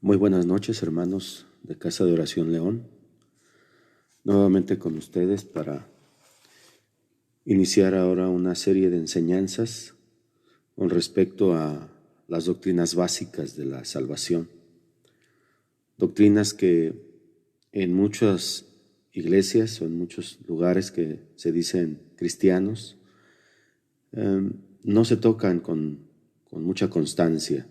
Muy buenas noches, hermanos de Casa de Oración León. Nuevamente con ustedes para iniciar ahora una serie de enseñanzas con respecto a las doctrinas básicas de la salvación. Doctrinas que en muchas iglesias o en muchos lugares que se dicen cristianos no se tocan con mucha constancia.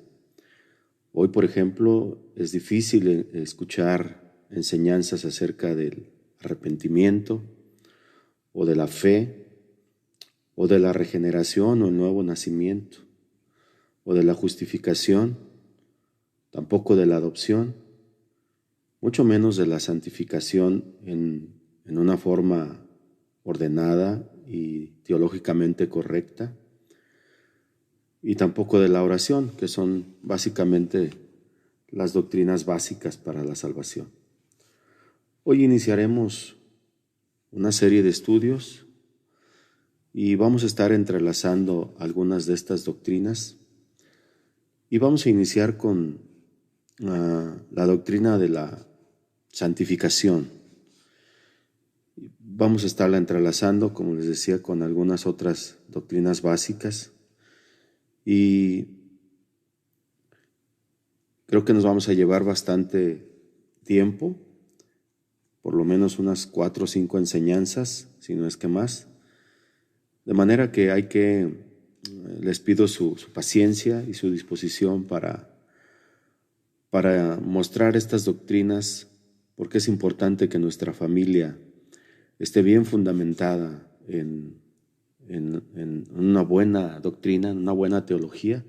Hoy, por ejemplo, es difícil escuchar enseñanzas acerca del arrepentimiento o de la fe o de la regeneración o el nuevo nacimiento o de la justificación, tampoco de la adopción, mucho menos de la santificación en una forma ordenada y teológicamente correcta, y tampoco de la oración, que son básicamente las doctrinas básicas para la salvación. Hoy iniciaremos una serie de estudios y vamos a estar entrelazando algunas de estas doctrinas y vamos a iniciar con la doctrina de la santificación. Vamos a estarla entrelazando, como les decía, con algunas otras doctrinas básicas. Y creo que nos vamos a llevar bastante tiempo, por lo menos unas 4 o 5 enseñanzas, si no es que más. De manera que les pido su paciencia y su disposición para mostrar estas doctrinas, porque es importante que nuestra familia esté bien fundamentada en una buena doctrina, en una buena teología,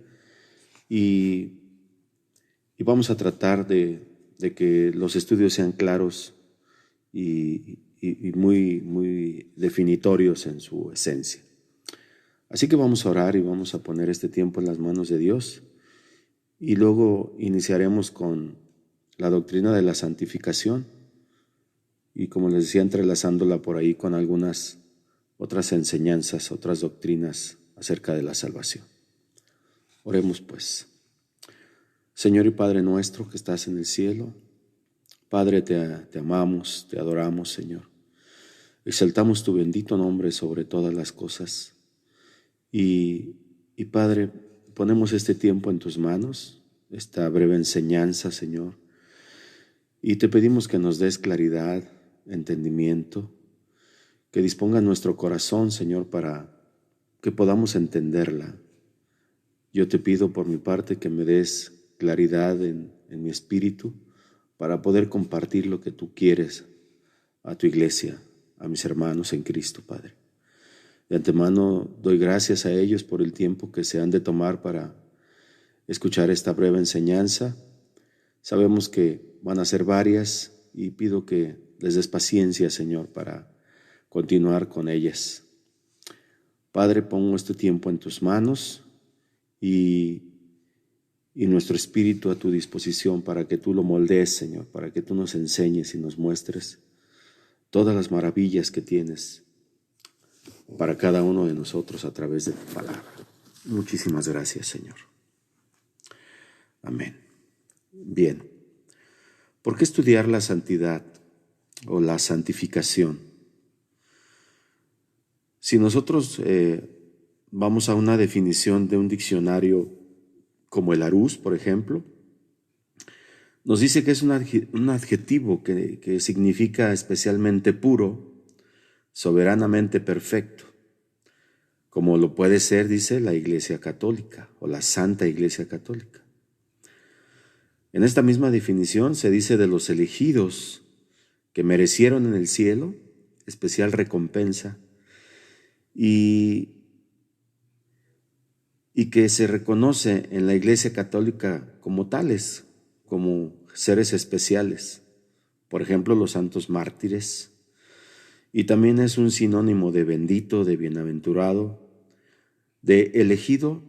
y vamos a tratar de que los estudios sean claros y muy definitorios en su esencia. Así que vamos a orar y vamos a poner este tiempo en las manos de Dios, y luego iniciaremos con la doctrina de la santificación, y como les decía, entrelazándola por ahí con algunas otras enseñanzas, otras doctrinas acerca de la salvación. Oremos pues. Señor y Padre nuestro que estás en el cielo, Padre, te amamos, te adoramos, Señor. Exaltamos tu bendito nombre sobre todas las cosas. Y Padre, ponemos este tiempo en tus manos, esta breve enseñanza, Señor. Y te pedimos que nos des claridad, entendimiento, que disponga nuestro corazón, Señor, para que podamos entenderla. Yo te pido por mi parte que me des claridad en mi espíritu para poder compartir lo que tú quieres a tu iglesia, a mis hermanos en Cristo, Padre. De antemano doy gracias a ellos por el tiempo que se han de tomar para escuchar esta breve enseñanza. Sabemos que van a ser varias y pido que les des paciencia, Señor, para continuar con ellas. Padre, pongo este tiempo en tus manos y nuestro espíritu a tu disposición para que tú lo moldees, Señor, para que tú nos enseñes y nos muestres todas las maravillas que tienes para cada uno de nosotros a través de tu palabra. Muchísimas gracias, Señor. Amén. Bien, ¿por qué estudiar la santidad o la santificación? Si nosotros vamos a una definición de un diccionario como el Arús, por ejemplo, nos dice que es un adjetivo que significa especialmente puro, soberanamente perfecto, como lo puede ser, dice, la Iglesia Católica o la Santa Iglesia Católica. En esta misma definición se dice de los elegidos que merecieron en el cielo especial recompensa y que se reconoce en la Iglesia Católica como tales, como seres especiales. Por ejemplo, los santos mártires. Y también es un sinónimo de bendito, de bienaventurado, de elegido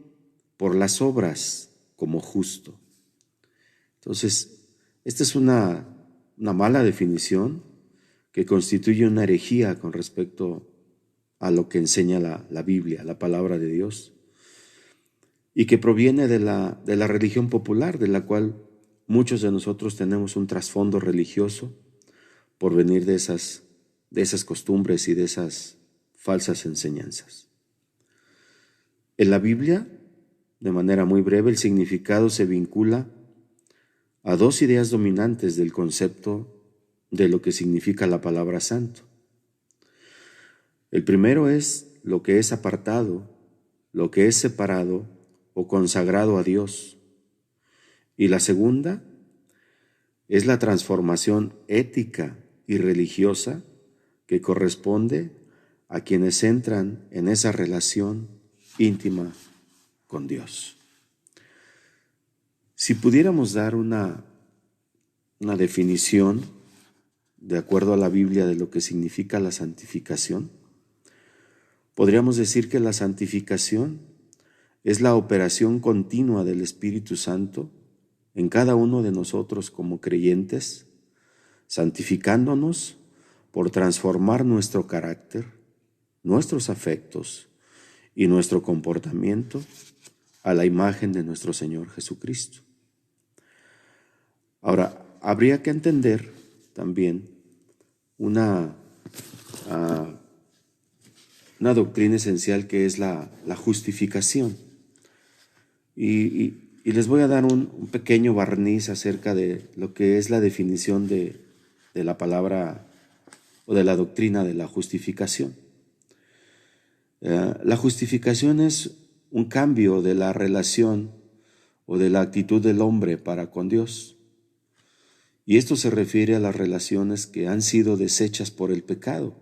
por las obras como justo. Entonces, esta es una mala definición que constituye una herejía con respecto a lo que enseña la Biblia, la palabra de Dios, y que proviene de la religión popular, de la cual muchos de nosotros tenemos un trasfondo religioso por venir de esas costumbres y de esas falsas enseñanzas. En la Biblia, de manera muy breve, el significado se vincula a dos ideas dominantes del concepto de lo que significa la palabra santo. El primero es lo que es apartado, lo que es separado o consagrado a Dios. Y la segunda es la transformación ética y religiosa que corresponde a quienes entran en esa relación íntima con Dios. Si pudiéramos dar una definición de acuerdo a la Biblia de lo que significa la santificación, podríamos decir que la santificación es la operación continua del Espíritu Santo en cada uno de nosotros como creyentes, santificándonos por transformar nuestro carácter, nuestros afectos y nuestro comportamiento a la imagen de nuestro Señor Jesucristo. Ahora, habría que entender también una doctrina esencial que es la justificación. Y les voy a dar un pequeño barniz acerca de lo que es la definición de la palabra o de la doctrina de la justificación. La justificación es un cambio de la relación o de la actitud del hombre para con Dios. Y esto se refiere a las relaciones que han sido deshechas por el pecado.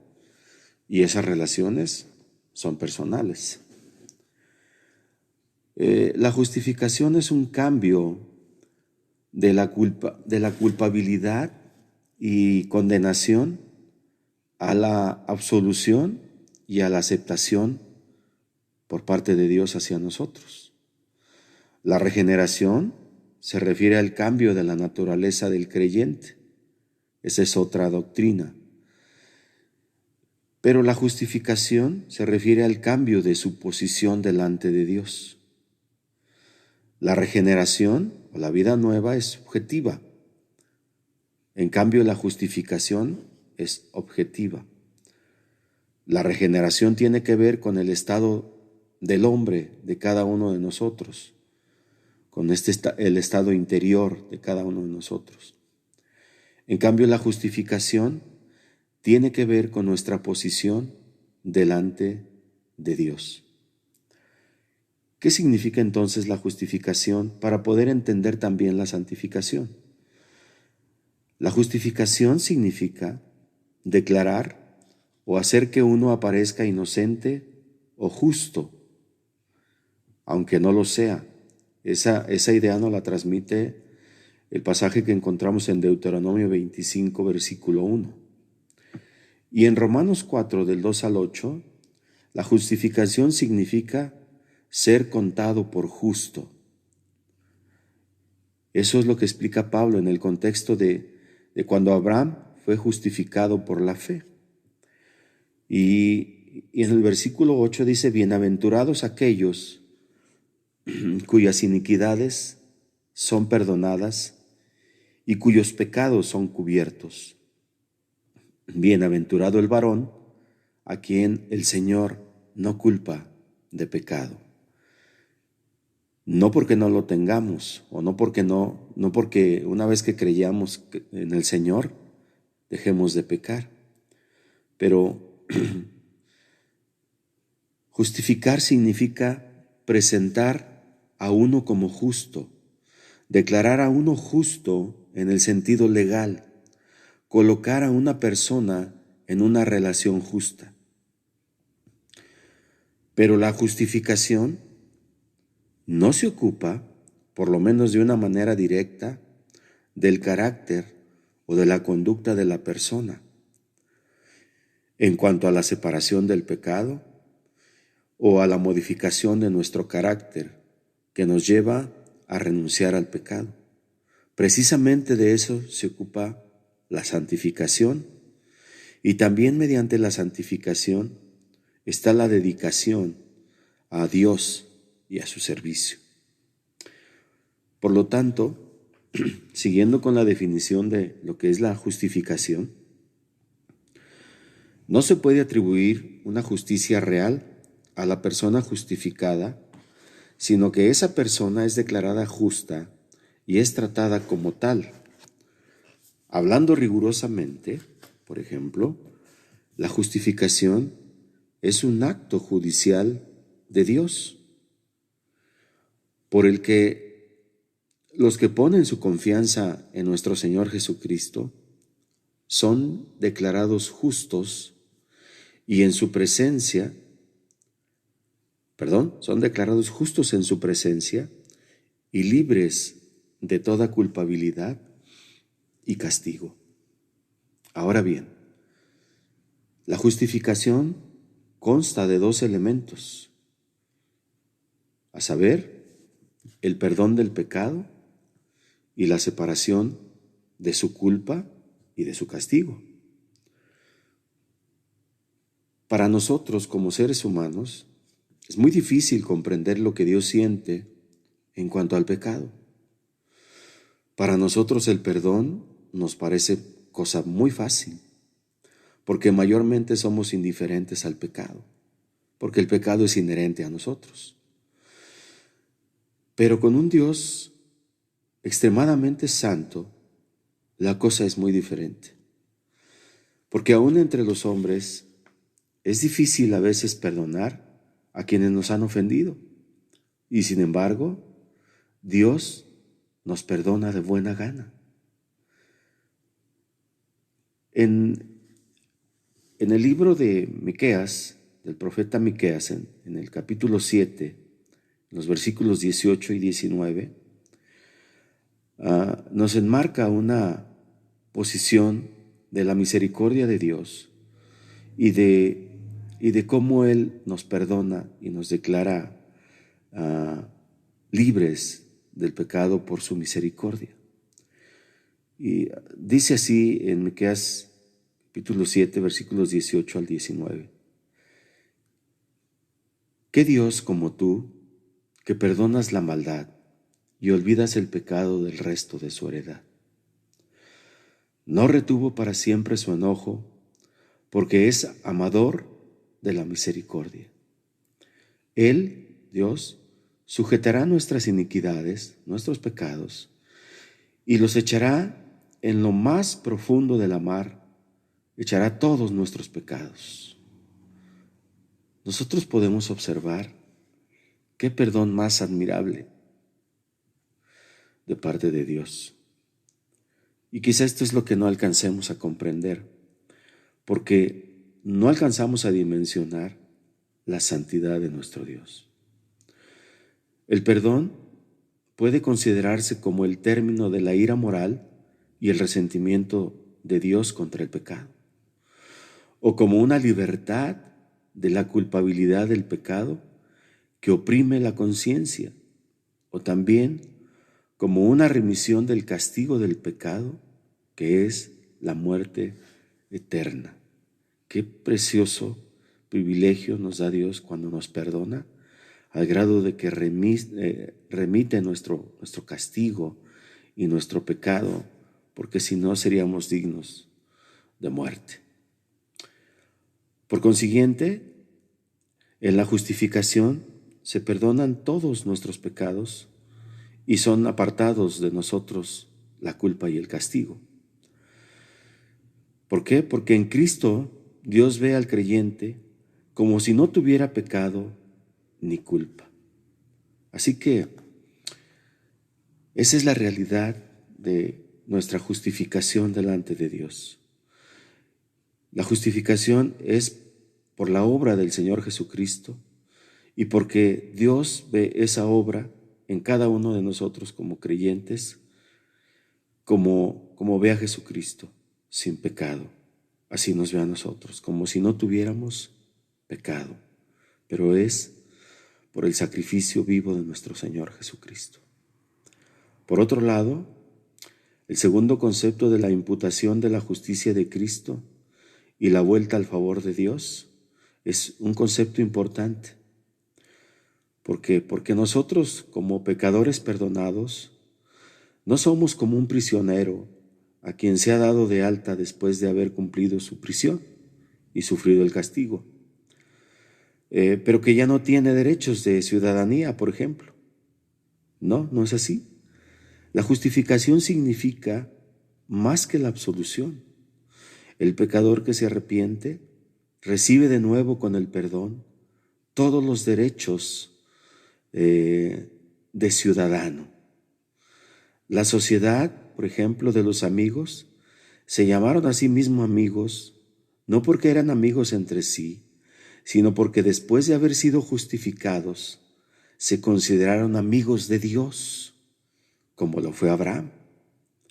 Y esas relaciones son personales. La justificación es un cambio de la culpabilidad y condenación a la absolución y a la aceptación por parte de Dios hacia nosotros. La regeneración se refiere al cambio de la naturaleza del creyente. Esa es otra doctrina. Pero la justificación se refiere al cambio de su posición delante de Dios. La regeneración o la vida nueva es subjetiva. En cambio, la justificación es objetiva. La regeneración tiene que ver con el estado del hombre, de cada uno de nosotros, con el estado interior de cada uno de nosotros. En cambio, la justificación tiene que ver con nuestra posición delante de Dios. ¿Qué significa entonces la justificación para poder entender también la santificación? La justificación significa declarar o hacer que uno aparezca inocente o justo, aunque no lo sea. Esa idea nos la transmite el pasaje que encontramos en Deuteronomio 25, versículo 1. Y en Romanos 4, del 2 al 8, la justificación significa ser contado por justo. Eso es lo que explica Pablo en el contexto de cuando Abraham fue justificado por la fe. Y en el versículo 8 dice, bienaventurados aquellos cuyas iniquidades son perdonadas y cuyos pecados son cubiertos. Bienaventurado el varón a quien el Señor no culpa de pecado. No porque no lo tengamos, o no porque una vez que creyamos en el Señor, dejemos de pecar. Pero justificar significa presentar a uno como justo, declarar a uno justo en el sentido legal, colocar a una persona en una relación justa. Pero la justificación no se ocupa, por lo menos de una manera directa, del carácter o de la conducta de la persona. En cuanto a la separación del pecado o a la modificación de nuestro carácter que nos lleva a renunciar al pecado. Precisamente de eso se ocupa la santificación, y también mediante la santificación está la dedicación a Dios y a su servicio. Por lo tanto, siguiendo con la definición de lo que es la justificación, no se puede atribuir una justicia real a la persona justificada, sino que esa persona es declarada justa y es tratada como tal. Hablando rigurosamente, por ejemplo, la justificación es un acto judicial de Dios, por el que los que ponen su confianza en nuestro Señor Jesucristo son declarados justos y en su presencia, son declarados justos en su presencia y libres de toda culpabilidad y castigo. Ahora bien, la justificación consta de dos elementos, a saber, el perdón del pecado y la separación de su culpa y de su castigo. Para nosotros como seres humanos es muy difícil comprender lo que Dios siente en cuanto al pecado. Para nosotros el perdón nos parece cosa muy fácil, porque mayormente somos indiferentes al pecado, porque el pecado es inherente a nosotros. Pero con un Dios extremadamente santo, la cosa es muy diferente, porque aún entre los hombres es difícil a veces perdonar a quienes nos han ofendido, y sin embargo, Dios nos perdona de buena gana. En el libro de Miqueas, del profeta Miqueas, en el capítulo 7, en los versículos 18 y 19, nos enmarca una posición de la misericordia de Dios y de cómo Él nos perdona y nos declara libres del pecado por su misericordia. Y dice así en Miqueas capítulo 7, versículos 18 al 19. ¿Qué Dios como tú, que perdonas la maldad y olvidas el pecado del resto de su heredad? No retuvo para siempre su enojo, porque es amador de la misericordia. Él, Dios, sujetará nuestras iniquidades, nuestros pecados, y los echará en lo más profundo de la mar, echará todos nuestros pecados. Nosotros podemos observar qué perdón más admirable de parte de Dios. Y quizá esto es lo que no alcancemos a comprender, porque no alcanzamos a dimensionar la santidad de nuestro Dios. El perdón puede considerarse como el término de la ira moral y el resentimiento de Dios contra el pecado, o como una libertad de la culpabilidad del pecado que oprime la conciencia, o también como una remisión del castigo del pecado, que es la muerte eterna. Qué precioso privilegio nos da Dios cuando nos perdona, al grado de que remite nuestro castigo y nuestro pecado, porque si no seríamos dignos de muerte. Por consiguiente, en la justificación se perdonan todos nuestros pecados y son apartados de nosotros la culpa y el castigo. ¿Por qué? Porque en Cristo Dios ve al creyente como si no tuviera pecado ni culpa. Así que esa es la realidad de nuestra justificación delante de Dios. La justificación es por la obra del Señor Jesucristo y porque Dios ve esa obra en cada uno de nosotros como creyentes, como ve a Jesucristo sin pecado. Así nos ve a nosotros, como si no tuviéramos pecado, pero es por el sacrificio vivo de nuestro Señor Jesucristo. Por otro lado, el segundo concepto de la imputación de la justicia de Cristo y la vuelta al favor de Dios es un concepto importante. ¿Por qué? Porque nosotros, como pecadores perdonados, No somos como un prisionero a quien se ha dado de alta después de haber cumplido su prisión y sufrido el castigo, pero que ya no tiene derechos de ciudadanía, por ejemplo. No, no es así. La justificación significa más que la absolución. El pecador que se arrepiente recibe de nuevo con el perdón todos los derechos de ciudadano. La sociedad, por ejemplo, de los amigos, se llamaron a sí mismos amigos, no porque eran amigos entre sí, sino porque después de haber sido justificados, se consideraron amigos de Dios, como lo fue Abraham,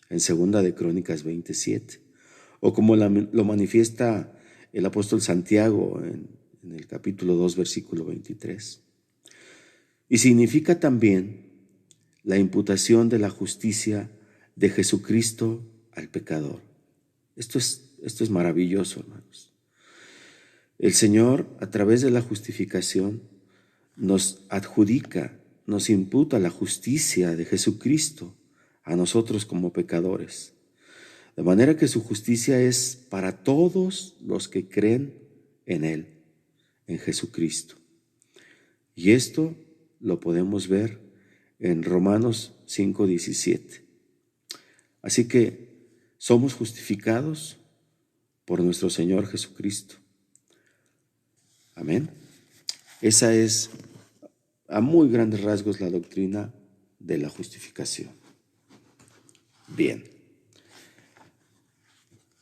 en 2 de Crónicas 27, o como lo manifiesta el apóstol Santiago en el capítulo 2, versículo 23. Y significa también la imputación de la justicia de Jesucristo al pecador. Esto es maravilloso, hermanos. El Señor, a través de la justificación, nos adjudica, nos imputa la justicia de Jesucristo a nosotros como pecadores. De manera que su justicia es para todos los que creen en Él, en Jesucristo. Y esto lo podemos ver en Romanos 5:17. Así que somos justificados por nuestro Señor Jesucristo. Amén. Esa es, a muy grandes rasgos, la doctrina de la justificación. Bien.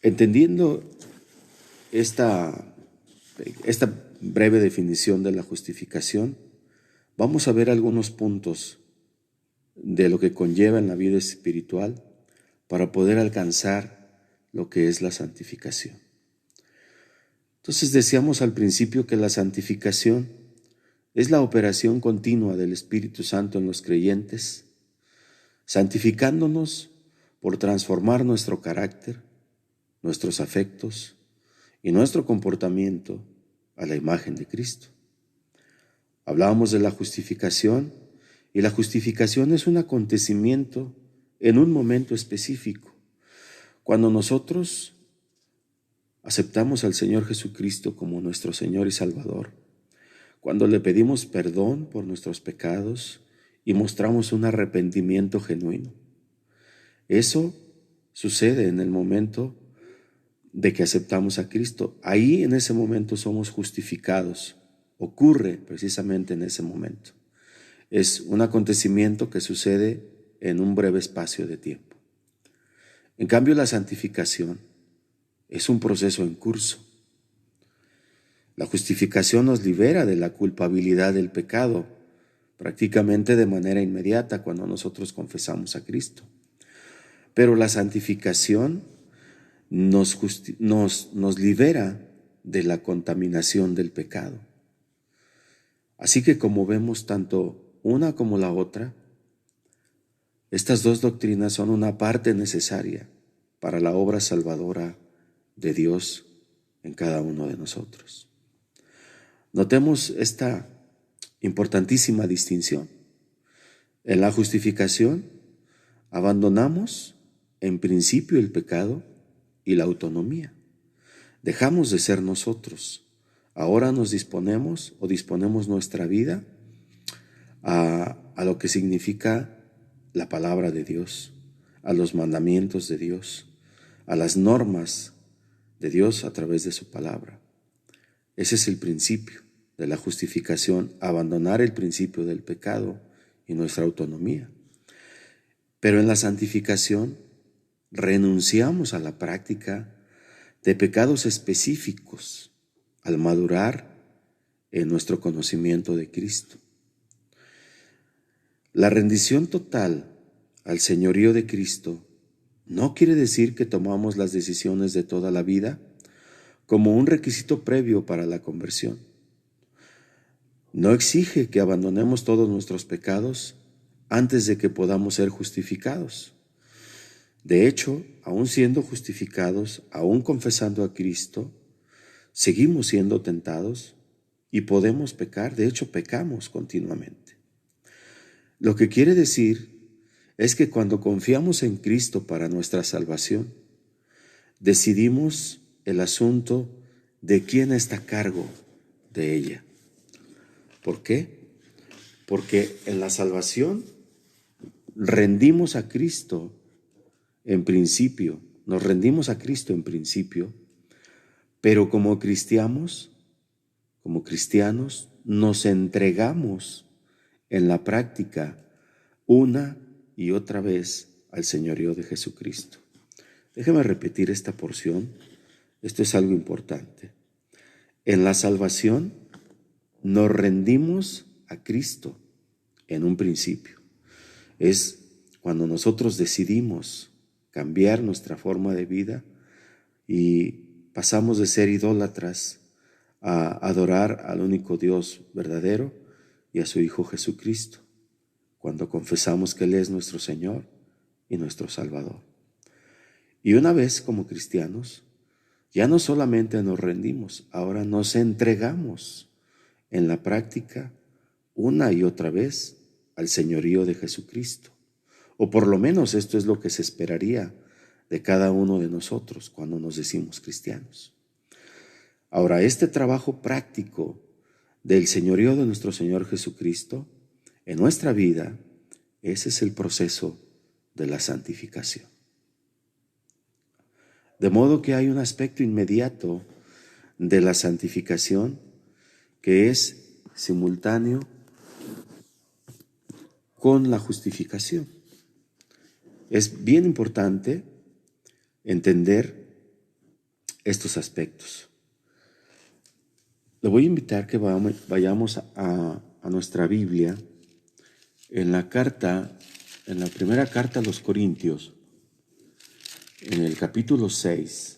Entendiendo esta breve definición de la justificación, vamos a ver algunos puntos de lo que conlleva en la vida espiritual para poder alcanzar lo que es la santificación. Entonces decíamos al principio que la santificación es la operación continua del Espíritu Santo en los creyentes, santificándonos por transformar nuestro carácter, nuestros afectos y nuestro comportamiento a la imagen de Cristo. Hablábamos de la justificación, y la justificación es un acontecimiento en un momento específico. Cuando nosotros aceptamos al Señor Jesucristo como nuestro Señor y Salvador, cuando le pedimos perdón por nuestros pecados y mostramos un arrepentimiento genuino, eso sucede en el momento de que aceptamos a Cristo. Ahí, en ese momento, somos justificados. Ocurre precisamente en ese momento. Es un acontecimiento que sucede en un breve espacio de tiempo. En cambio, la santificación es un proceso en curso. La justificación nos libera de la culpabilidad del pecado prácticamente de manera inmediata cuando nosotros confesamos a Cristo. Pero la santificación nos libera de la contaminación del pecado. Así que, como vemos, tanto una como la otra, estas dos doctrinas son una parte necesaria para la obra salvadora de Dios en cada uno de nosotros. Notemos esta importantísima distinción. En la justificación abandonamos en principio el pecado y la autonomía. Dejamos de ser nosotros. Ahora nos disponemos nuestra vida a lo que significa la palabra de Dios, a los mandamientos de Dios, a las normas de Dios a través de su palabra. Ese es el principio de la justificación, abandonar el principio del pecado y nuestra autonomía. Pero en la santificación renunciamos a la práctica de pecados específicos al madurar en nuestro conocimiento de Cristo. La rendición total al señorío de Cristo no quiere decir que tomamos las decisiones de toda la vida como un requisito previo para la conversión. No exige que abandonemos todos nuestros pecados antes de que podamos ser justificados. De hecho, aún siendo justificados, aún confesando a Cristo, seguimos siendo tentados y podemos pecar. De hecho, pecamos continuamente. Lo que quiere decir es que cuando confiamos en Cristo para nuestra salvación, decidimos el asunto de quién está a cargo de ella. ¿Por qué? Porque en la salvación rendimos a Cristo en principio, nos rendimos a Cristo en principio, pero como cristianos nos entregamos en la práctica una y otra vez al señorío de Jesucristo. Déjeme repetir esta porción, esto es algo importante. En la salvación nos rendimos a Cristo en un principio. Es cuando nosotros decidimos cambiar nuestra forma de vida y pasamos de ser idólatras a adorar al único Dios verdadero y a su Hijo Jesucristo, cuando confesamos que Él es nuestro Señor y nuestro Salvador. Y una vez como cristianos, ya no solamente nos rendimos, ahora nos entregamos en la práctica una y otra vez al señorío de Jesucristo. O por lo menos esto es lo que se esperaría de cada uno de nosotros cuando nos decimos cristianos. Ahora, este trabajo práctico del señorío de nuestro Señor Jesucristo en nuestra vida, ese es el proceso de la santificación. De modo que hay un aspecto inmediato de la santificación que es simultáneo con la justificación. Es bien importante entender estos aspectos. Le voy a invitar que vayamos a nuestra Biblia en la primera carta a los Corintios, en el capítulo 6,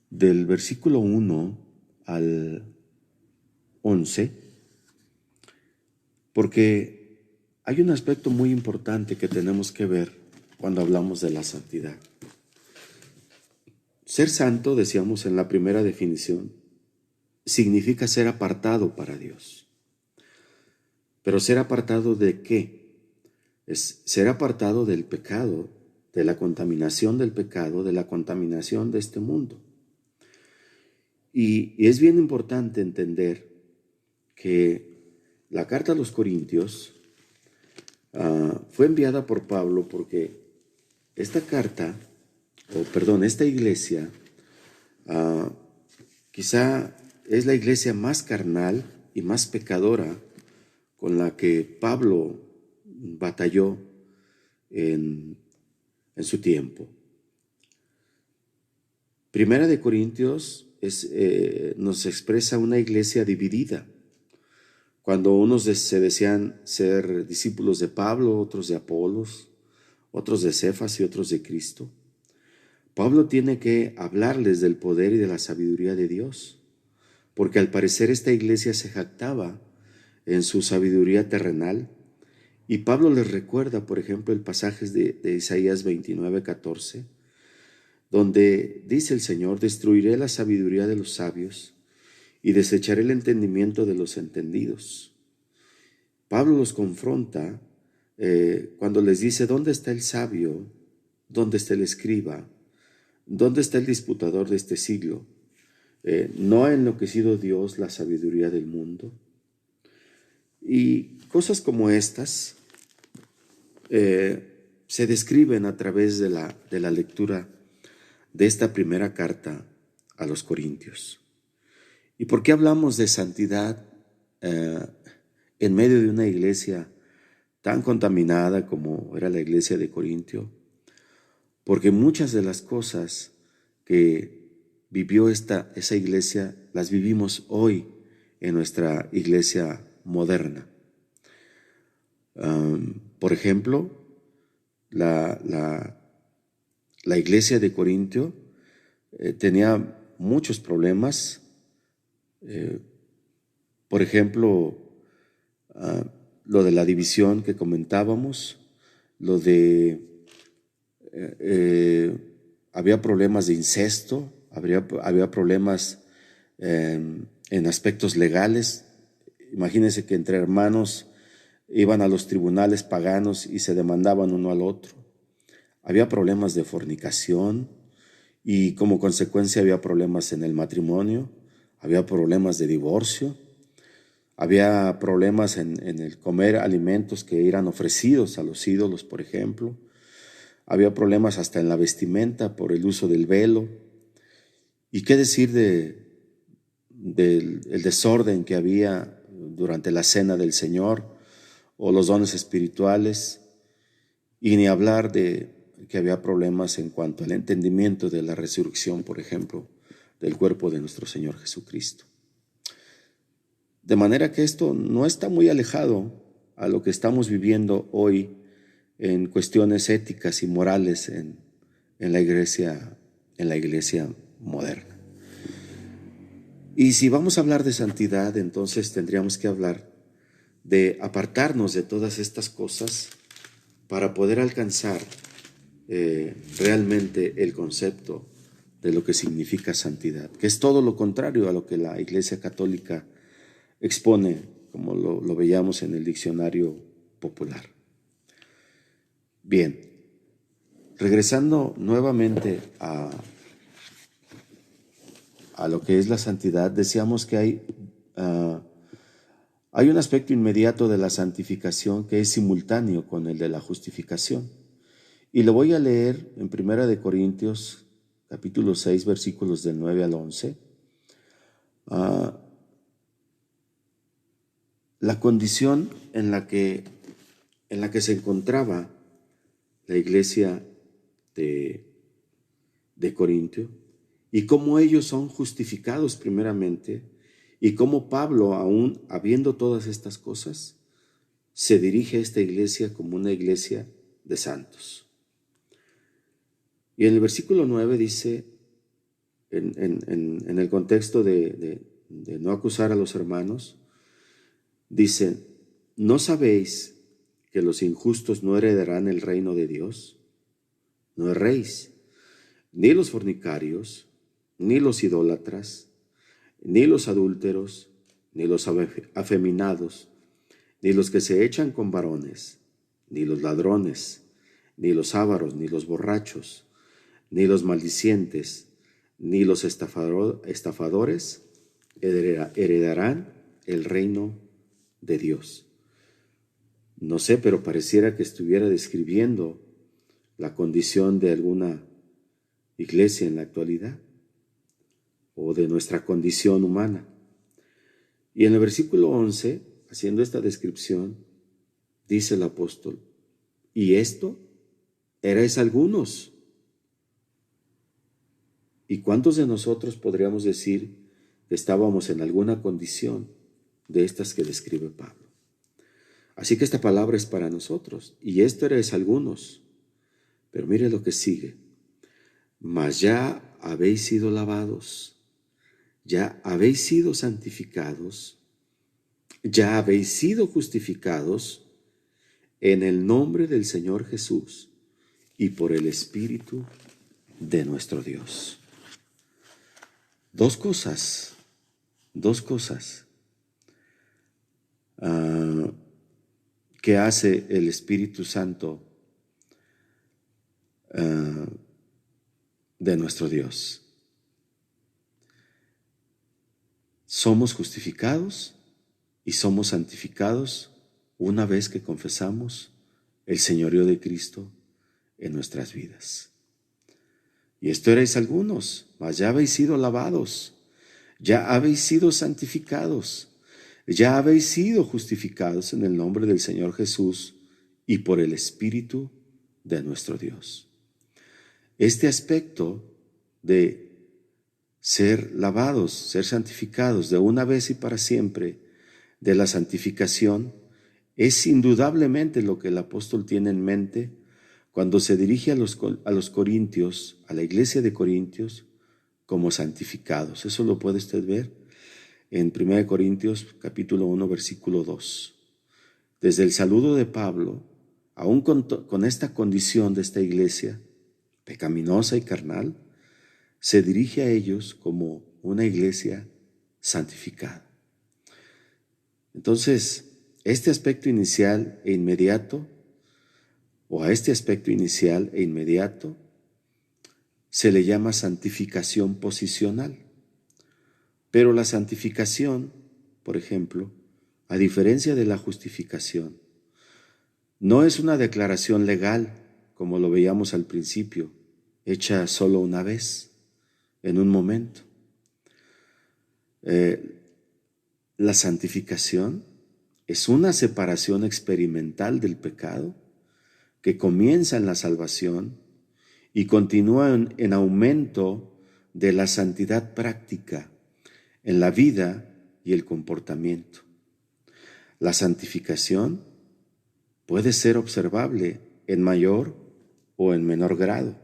del versículo 1 al 11, porque hay un aspecto muy importante que tenemos que ver cuando hablamos de la santidad. Ser santo, decíamos en la primera definición, significa ser apartado para Dios. Pero ser apartado ¿de qué? Es ser apartado del pecado, de la contaminación del pecado, de la contaminación de este mundo. Y es bien importante entender que la carta a los Corintios fue enviada por Pablo porque esta iglesia quizá es la iglesia más carnal y más pecadora con la que Pablo batalló en su tiempo. Primera de Corintios nos expresa una iglesia dividida. Cuando unos se decían ser discípulos de Pablo, otros de Apolos, otros de Cefas y otros de Cristo, Pablo tiene que hablarles del poder y de la sabiduría de Dios, porque al parecer esta iglesia se jactaba en su sabiduría terrenal, y Pablo les recuerda, por ejemplo, el pasaje de Isaías 29:14, donde dice el Señor: destruiré la sabiduría de los sabios y desecharé el entendimiento de los entendidos. Pablo los confronta cuando les dice: ¿dónde está el sabio? ¿Dónde está el escriba? ¿Dónde está el disputador de este siglo? ¿No ha enloquecido Dios la sabiduría del mundo? Y cosas como estas se describen a través de la lectura de esta primera carta a los Corintios. ¿Y por qué hablamos de santidad en medio de una iglesia tan contaminada como era la iglesia de Corintio? Porque muchas de las cosas que vivió esa iglesia las vivimos hoy en nuestra iglesia moderna. Por ejemplo, la iglesia de Corintio tenía muchos problemas. Por ejemplo, lo de la división que comentábamos, lo de había problemas de incesto, había problemas en aspectos legales. Imagínense que entre hermanos iban a los tribunales paganos y se demandaban uno al otro. Había problemas de fornicación y como consecuencia había problemas en el matrimonio, había problemas de divorcio, había problemas en el comer alimentos que eran ofrecidos a los ídolos, por ejemplo. Había problemas hasta en la vestimenta por el uso del velo. ¿Y qué decir del desorden que había durante la cena del Señor o los dones espirituales? Y ni hablar de que había problemas en cuanto al entendimiento de la resurrección, por ejemplo, del cuerpo de nuestro Señor Jesucristo. De manera que esto no está muy alejado a lo que estamos viviendo hoy en cuestiones éticas y morales en la iglesia moderna. Y si vamos a hablar de santidad, entonces tendríamos que hablar de apartarnos de todas estas cosas para poder alcanzar realmente el concepto de lo que significa santidad, que es todo lo contrario a lo que la Iglesia Católica expone, como lo veíamos en el diccionario popular. Bien, regresando nuevamente a lo que es la santidad, decíamos que hay un aspecto inmediato de la santificación que es simultáneo con el de la justificación. Y lo voy a leer en 1 Corintios, capítulo 6, versículos del 9 al 11. La condición en la que se encontraba la iglesia de Corintio y cómo ellos son justificados primeramente y cómo Pablo, aún habiendo todas estas cosas, se dirige a esta iglesia como una iglesia de santos. Y en el versículo 9 dice, en el contexto de no acusar a los hermanos, dice: ¿no sabéis que los injustos no heredarán el reino de Dios? No erréis, ni los fornicarios, ni los idólatras, ni los adúlteros, ni los afeminados, ni los que se echan con varones, ni los ladrones, ni los ávaros, ni los borrachos, ni los maldicientes, ni los estafadores heredarán el reino de Dios. No sé, pero pareciera que estuviera describiendo la condición de alguna iglesia en la actualidad o de nuestra condición humana. Y en el versículo 11, haciendo esta descripción, dice el apóstol: y esto erais algunos. ¿Y cuántos de nosotros podríamos decir que estábamos en alguna condición de estas que describe Pablo? Así que esta palabra es para nosotros. Y esto erais algunos. Pero mire lo que sigue: mas ya habéis sido lavados, ya habéis sido santificados, ya habéis sido justificados en el nombre del Señor Jesús y por el Espíritu de nuestro Dios. Dos cosas que hace el Espíritu Santo de nuestro Dios. Somos justificados y somos santificados una vez que confesamos el señorío de Cristo en nuestras vidas. Y esto erais algunos, mas ya habéis sido lavados, ya habéis sido santificados, ya habéis sido justificados en el nombre del Señor Jesús y por el Espíritu de nuestro Dios. Este aspecto de ser lavados, ser santificados de una vez y para siempre, de la santificación, es indudablemente lo que el apóstol tiene en mente cuando se dirige a los corintios, a la iglesia de Corintios, como santificados. Eso lo puede usted ver en 1 Corintios capítulo 1, versículo 2. Desde el saludo de Pablo, aún con esta condición de esta iglesia pecaminosa y carnal, se dirige a ellos como una iglesia santificada. Entonces, este aspecto inicial e inmediato, o a este aspecto inicial e inmediato, se le llama santificación posicional. Pero la santificación, por ejemplo, a diferencia de la justificación, no es una declaración legal, como lo veíamos al principio, hecha solo una vez, en un momento. La santificación es una separación experimental del pecado que comienza en la salvación y continúa en aumento de la santidad práctica en la vida y el comportamiento. La santificación puede ser observable en mayor o en menor grado.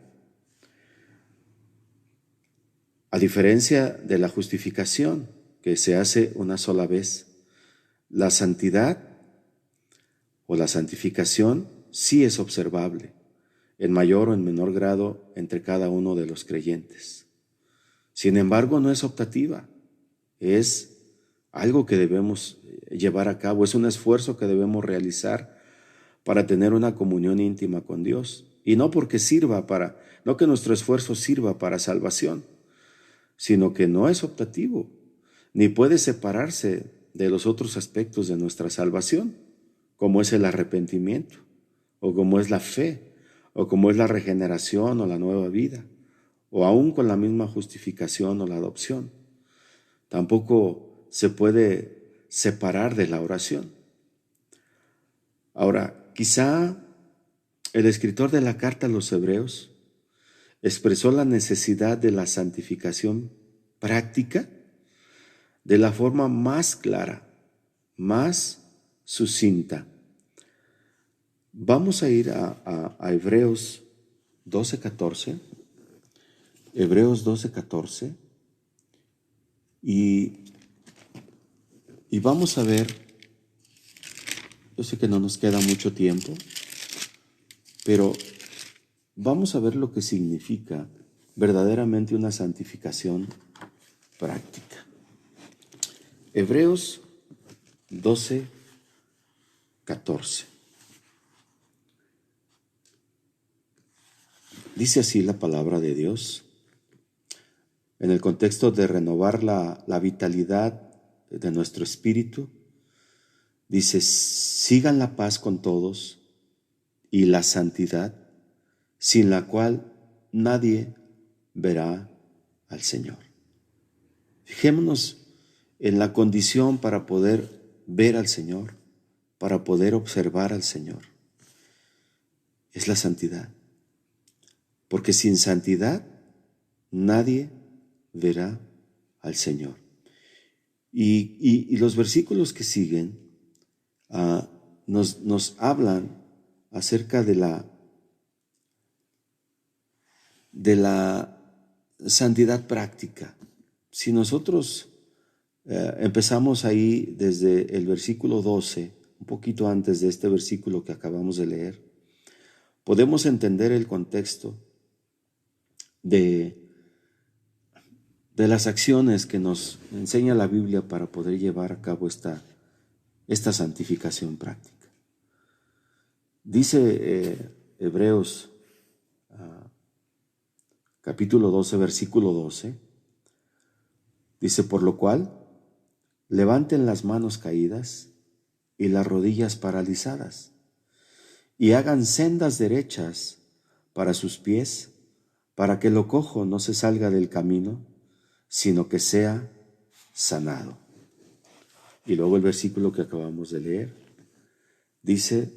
A diferencia de la justificación, que se hace una sola vez, la santidad o la santificación sí es observable, en mayor o en menor grado entre cada uno de los creyentes. Sin embargo, no es optativa, es algo que debemos llevar a cabo, es un esfuerzo que debemos realizar para tener una comunión íntima con Dios. Y no porque no que nuestro esfuerzo sirva para salvación, sino que no es optativo, ni puede separarse de los otros aspectos de nuestra salvación, como es el arrepentimiento, o como es la fe, o como es la regeneración o la nueva vida, o aún con la misma justificación o la adopción. Tampoco se puede separar de la oración. Ahora, quizá el escritor de la carta a los Hebreos expresó la necesidad de la santificación práctica de la forma más clara, más sucinta. Vamos a ir a Hebreos 12:14, Hebreos 12:14, y vamos a ver, yo sé que no nos queda mucho tiempo, pero vamos a ver lo que significa verdaderamente una santificación práctica. Hebreos 12:14. Dice así la palabra de Dios, en el contexto de renovar la vitalidad de nuestro espíritu. Dice: sigan la paz con todos y la santidad, sin la cual nadie verá al Señor. Fijémonos en la condición para poder ver al Señor, para poder observar al Señor. Es la santidad. Porque sin santidad nadie verá al Señor. Y los versículos que siguen nos hablan acerca de la santidad práctica. Si nosotros empezamos ahí desde el versículo 12, un poquito antes de este versículo que acabamos de leer, podemos entender el contexto de las acciones que nos enseña la Biblia para poder llevar a cabo esta santificación práctica. Dice Hebreos capítulo 12, versículo 12, dice: por lo cual, levanten las manos caídas y las rodillas paralizadas, y hagan sendas derechas para sus pies, para que lo cojo no se salga del camino, sino que sea sanado. Y luego el versículo que acabamos de leer dice: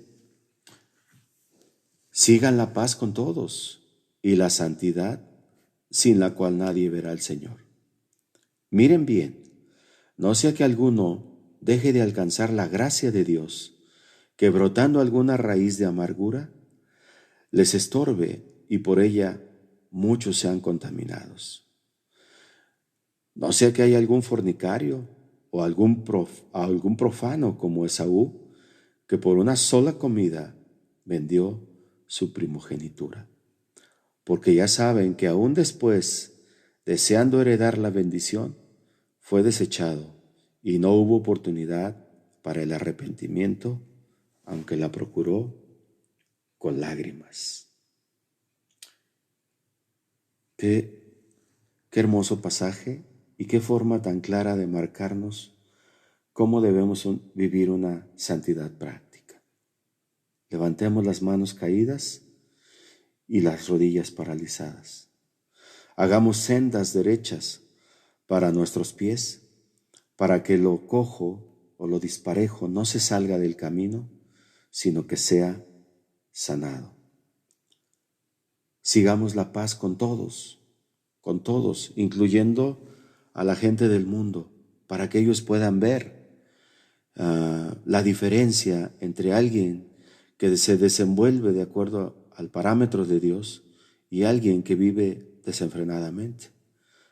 sigan la paz con todos y la santidad, sin la cual nadie verá al Señor. Miren bien, no sea que alguno deje de alcanzar la gracia de Dios, que brotando alguna raíz de amargura les estorbe y por ella muchos sean contaminados. No sea que haya algún fornicario o algún profano como Esaú, que por una sola comida vendió su primogenitura. Porque ya saben que aún después, deseando heredar la bendición, fue desechado y no hubo oportunidad para el arrepentimiento, aunque la procuró con lágrimas. Qué hermoso pasaje y qué forma tan clara de marcarnos cómo debemos vivir una santidad práctica. Levantemos las manos caídas y las rodillas paralizadas. Hagamos sendas derechas para nuestros pies, para que lo cojo o lo disparejo no se salga del camino, sino que sea sanado. Sigamos la paz con todos, incluyendo a la gente del mundo, para que ellos puedan ver la diferencia entre alguien que se desenvuelve de acuerdo al parámetro de Dios y alguien que vive desenfrenadamente,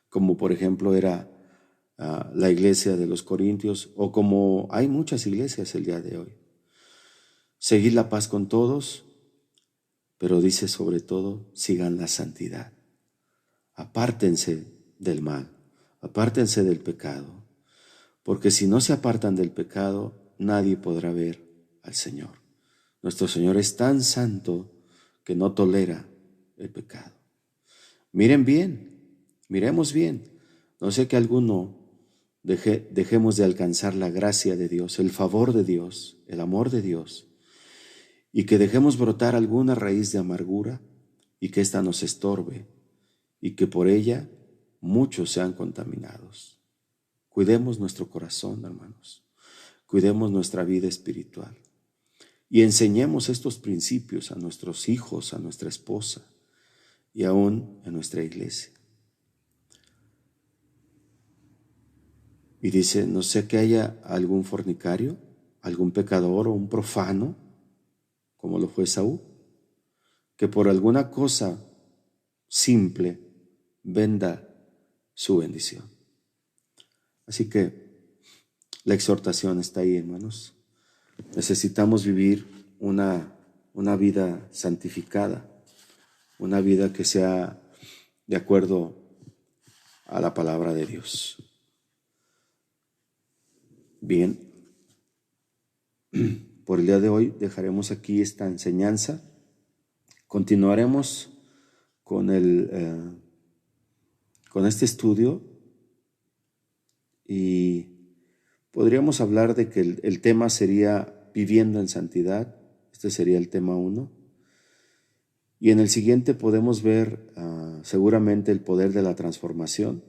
como por ejemplo era la iglesia de los Corintios, o como hay muchas iglesias el día de hoy. Seguid la paz con todos, pero dice sobre todo, sigan la santidad. Apártense del mal, apártense del pecado, porque si no se apartan del pecado, nadie podrá ver al Señor. Nuestro Señor es tan santo que no tolera el pecado. Miremos bien. No sé que alguno dejemos de alcanzar la gracia de Dios, el favor de Dios, el amor de Dios, y que dejemos brotar alguna raíz de amargura y que ésta nos estorbe y que por ella muchos sean contaminados. Cuidemos nuestro corazón, hermanos. Cuidemos nuestra vida espiritual. Y enseñemos estos principios a nuestros hijos, a nuestra esposa y aún en nuestra iglesia. Y dice, no sé que haya algún fornicario, algún pecador o un profano, como lo fue Saúl, que por alguna cosa simple venda su bendición. Así que la exhortación está ahí, hermanos. Necesitamos vivir una vida santificada, una vida que sea de acuerdo a la palabra de Dios. Bien, por el día de hoy dejaremos aquí esta enseñanza. Continuaremos con este estudio y podríamos hablar de que el tema sería viviendo en santidad. Este sería el tema 1. Y en el siguiente podemos ver seguramente el poder de la transformación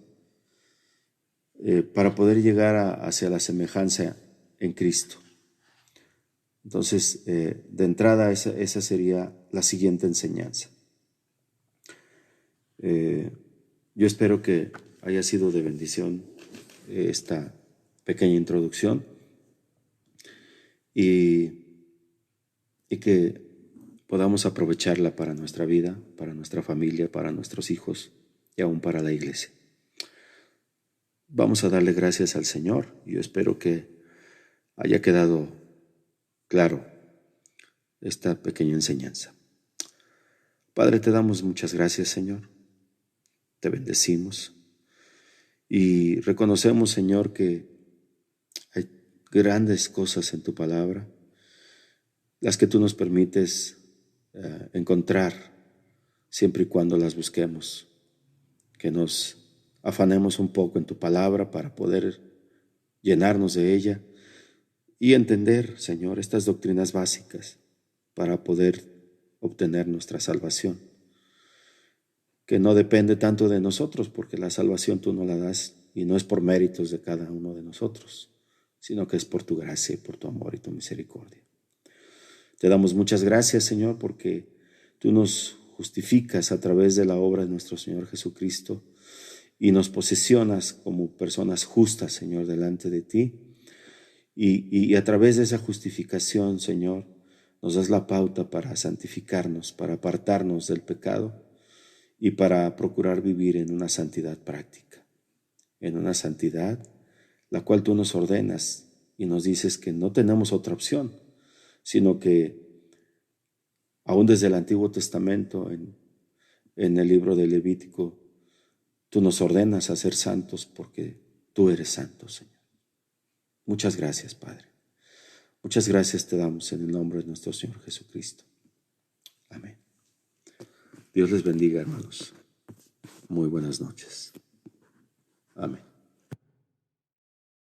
para poder llegar hacia la semejanza en Cristo. Entonces, de entrada, esa sería la siguiente enseñanza. Yo espero que haya sido de bendición esta pequeña introducción y que podamos aprovecharla para nuestra vida, para nuestra familia, para nuestros hijos y aún para la iglesia. Vamos a darle gracias al Señor. Yo espero que haya quedado claro esta pequeña enseñanza. Padre, te damos muchas gracias, Señor. Te bendecimos y reconocemos, Señor, que hay grandes cosas en tu palabra, las que tú nos permites encontrar siempre y cuando las busquemos, que nos afanemos un poco en tu palabra para poder llenarnos de ella y entender, Señor, estas doctrinas básicas para poder obtener nuestra salvación, que no depende tanto de nosotros, porque la salvación tú no la das y no es por méritos de cada uno de nosotros, sino que es por tu gracia y por tu amor y tu misericordia. Te damos muchas gracias, Señor, porque tú nos justificas a través de la obra de nuestro Señor Jesucristo y nos posesionas como personas justas, Señor, delante de ti. Y a través de esa justificación, Señor, nos das la pauta para santificarnos, para apartarnos del pecado y para procurar vivir en una santidad práctica, en una santidad la cual tú nos ordenas y nos dices que no tenemos otra opción, sino que aún desde el Antiguo Testamento, en el libro de Levítico, tú nos ordenas a ser santos porque tú eres santo, Señor. Muchas gracias, Padre. Muchas gracias te damos en el nombre de nuestro Señor Jesucristo. Amén. Dios les bendiga, hermanos. Muy buenas noches. Amén.